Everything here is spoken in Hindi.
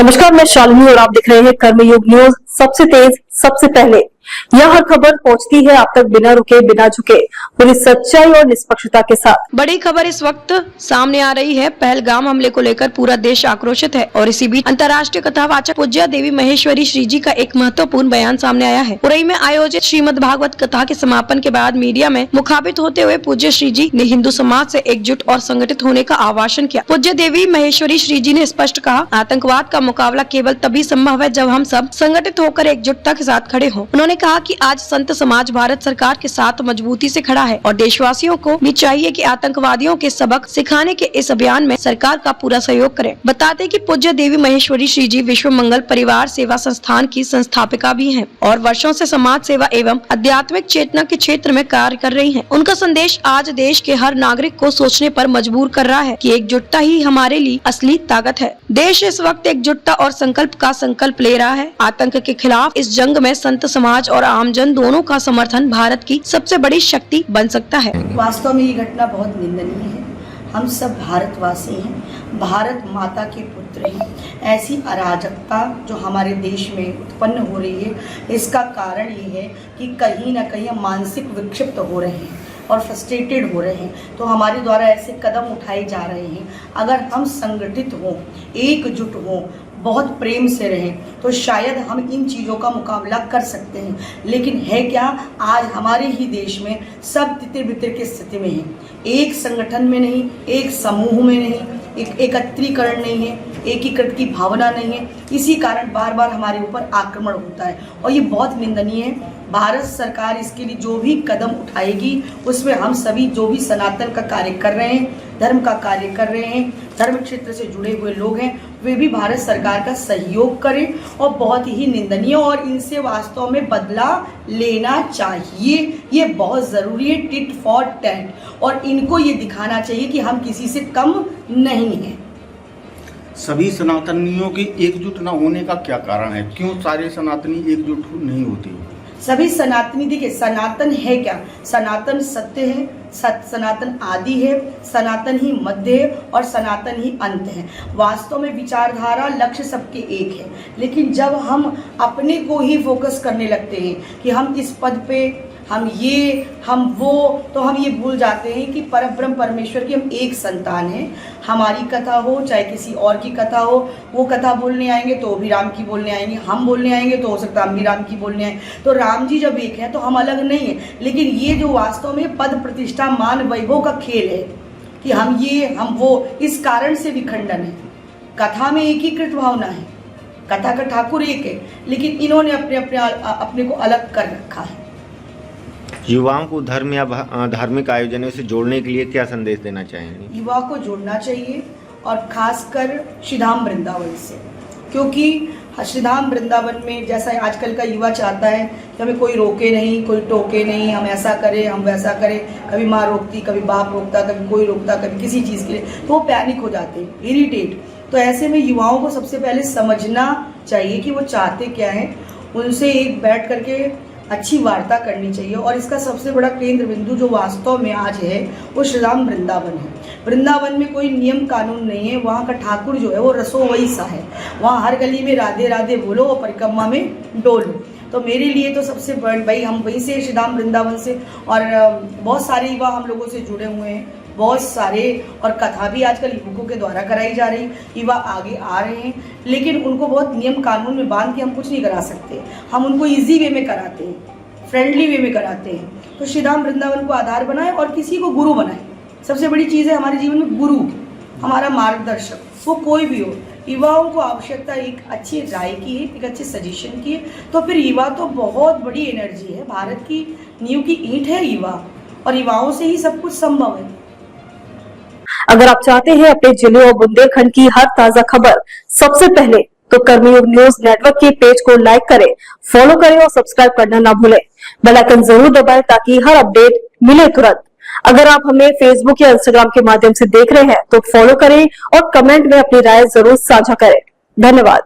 नमस्कार, मैं शालिनी और आप देख रहे हैं कर्मयोग न्यूज। सबसे तेज सबसे पहले यह हर खबर पहुंचती है आप तक बिना रुके बिना झुके, पूरी सच्चाई और निष्पक्षता के साथ। बड़ी खबर इस वक्त सामने आ रही है। पहलगाम हमले को लेकर पूरा देश आक्रोशित है और इसी बीच अंतर्राष्ट्रीय कथावाचक पूज्य देवी महेश्वरी श्री जी का एक महत्वपूर्ण बयान सामने आया है। उरई में आयोजित श्रीमद् भागवत कथा के समापन के बाद मीडिया में मुखातिब होते हुए पूज्य श्री जी ने हिंदू समाज से एकजुट और संगठित होने का आह्वान किया। पूज्य देवी महेश्वरी श्री जी ने स्पष्ट कहा, आतंकवाद का मुकाबला केवल तभी संभव है जब हम सब संगठित होकर एकजुटता के साथ खड़े हों। उन्होंने कहा कि आज संत समाज भारत सरकार के साथ मजबूती से खड़ा है और देशवासियों को भी चाहिए कि आतंकवादियों के सबक सिखाने के इस अभियान में सरकार का पूरा सहयोग करें। बताते कि पूज्य देवी महेश्वरी श्री जी विश्व मंगल परिवार सेवा संस्थान की संस्थापिका भी हैं और वर्षों से समाज सेवा एवं आध्यात्मिक चेतना के क्षेत्र में कार्य कर रही हैं। उनका संदेश आज देश के हर नागरिक को सोचने पर मजबूर कर रहा है कि एकजुटता ही हमारे लिए असली ताकत है। देश इस वक्त एकजुटता और संकल्प का संकल्प ले रहा है। आतंक के खिलाफ इस जंग में संत समाज और आमजन दोनों का समर्थन भारत की सबसे बड़ी शक्ति बन सकता है। वास्तव में ये घटना बहुत निंदनीय है। हम सब भारतवासी हैं, भारत माता के पुत्र हैं। ऐसी अराजकता जो हमारे देश में उत्पन्न हो रही है, इसका कारण ये है कि कहीं ना कहीं हम मानसिक विक्षिप्त हो रहे हैं और फ्रस्ट्रेटेड हो रहे हैं। तो हमारे द्वारा ऐसे कदम उठाए जा रहे हैं। अगर हम संगठित हों, एकजुट हों, बहुत प्रेम से रहें तो शायद हम इन चीज़ों का मुकाबला कर सकते हैं। लेकिन है क्या, आज हमारे ही देश में सब तितर बितर की स्थिति में है। एक संगठन में नहीं, एक समूह में नहीं, एक एकत्रीकरण नहीं है, एकीकृत की भावना नहीं है। इसी कारण बार बार हमारे ऊपर आक्रमण होता है और ये बहुत निंदनीय है। भारत सरकार इसके लिए जो भी कदम उठाएगी उसमें हम सभी जो भी सनातन का कार्य कर रहे हैं, धर्म का कार्य कर रहे हैं, धर्म क्षेत्र से जुड़े हुए लोग हैं, वे भी भारत सरकार का सहयोग करें। और बहुत ही निंदनीय और इनसे वास्तव में बदला लेना चाहिए। ये बहुत ज़रूरी है, टिट फॉर टैट। और इनको ये दिखाना चाहिए कि हम किसी से कम नहीं हैं। सभी सनातनियों के एकजुट न होने का क्या कारण है? क्यों सारे सनातनी एकजुट नहीं होते? सभी सनातनी, देखिए सनातन है क्या? सनातन सत्य है, सनातन आदि है, सनातन ही मध्य है और सनातन ही अंत है। वास्तव में विचारधारा लक्ष्य सबके एक है, लेकिन जब हम अपने को ही फोकस करने लगते हैं कि हम इस पद पे, हम ये, हम वो, तो हम ये भूल जाते हैं कि परब्रह्म परमेश्वर की हम एक संतान हैं। हमारी कथा हो चाहे किसी और की कथा हो, वो कथा बोलने आएंगे तो वो भी राम की बोलने आएंगे, हम बोलने आएंगे तो हो सकता है हम भी राम की बोलने आए। तो राम जी जब एक हैं तो हम अलग नहीं हैं। लेकिन ये जो वास्तव में पद प्रतिष्ठा मान वैभव का खेल है कि हम ये हम वो, इस कारण से विखंडन है। कथा में एकीकृत भावना है, कथा का ठाकुर एक है, लेकिन इन्होंने अपने को अलग कर रखा है। युवाओं को धर्म या धार्मिक आयोजनों से जोड़ने के लिए क्या संदेश देना चाहेंगे? युवाओं को जोड़ना चाहिए और खासकर श्रीधाम वृंदावन से, क्योंकि श्रीधाम वृंदावन में जैसा आजकल का युवा चाहता है कि हमें कोई रोके नहीं, कोई टोके नहीं, हम ऐसा करें, हम वैसा करें। कभी माँ रोकती, कभी बाप रोकता, कभी कोई रोकता, कभी किसी चीज़ के लिए, तो वो पैनिक हो जाते हैं, इरिटेट। तो ऐसे में युवाओं को सबसे पहले समझना चाहिए कि वो चाहते क्या हैं। उनसे एक बैठ करके अच्छी वार्ता करनी चाहिए। और इसका सबसे बड़ा केंद्र बिंदु जो वास्तव में आज है वो श्रीधाम वृंदावन है। वृंदावन में कोई नियम कानून नहीं है। वहाँ का ठाकुर जो है वो रसोवई सा है। वहाँ हर गली में राधे राधे बोलो और परिक्रमा में डोलो। तो मेरे लिए तो सबसे बड़ी भाई, हम वहीं से श्रीधाम वृंदावन से, और बहुत सारे युवा हम लोगों से जुड़े हुए हैं, बहुत सारे। और कथा भी आजकल युवकों के द्वारा कराई जा रही, युवा आगे आ रहे हैं। लेकिन उनको बहुत नियम कानून में बांध के हम कुछ नहीं करा सकते। हम उनको इजी वे में कराते हैं, फ्रेंडली वे में कराते हैं। तो श्रीधाम वृंदावन को आधार बनाए और किसी को गुरु बनाए। सबसे बड़ी चीज़ है हमारे जीवन में गुरु, हमारा मार्गदर्शक, वो कोई भी हो। युवाओं को आवश्यकता एक अच्छी राय की है, एक अच्छे सजेशन की है। तो फिर युवा तो बहुत बड़ी एनर्जी है, भारत की नींव की ईंट है युवा, और युवाओं से ही सब कुछ संभव है। अगर आप चाहते हैं अपने जिले और बुंदेलखंड की हर ताजा खबर सबसे पहले, तो कर्मयोग न्यूज नेटवर्क के पेज को लाइक करें, फॉलो करें और सब्सक्राइब करना ना भूलें। बेल आइकन जरूर दबाएं ताकि हर अपडेट मिले तुरंत। अगर आप हमें फेसबुक या इंस्टाग्राम के माध्यम से देख रहे हैं तो फॉलो करें और कमेंट में अपनी राय जरूर साझा करें। धन्यवाद।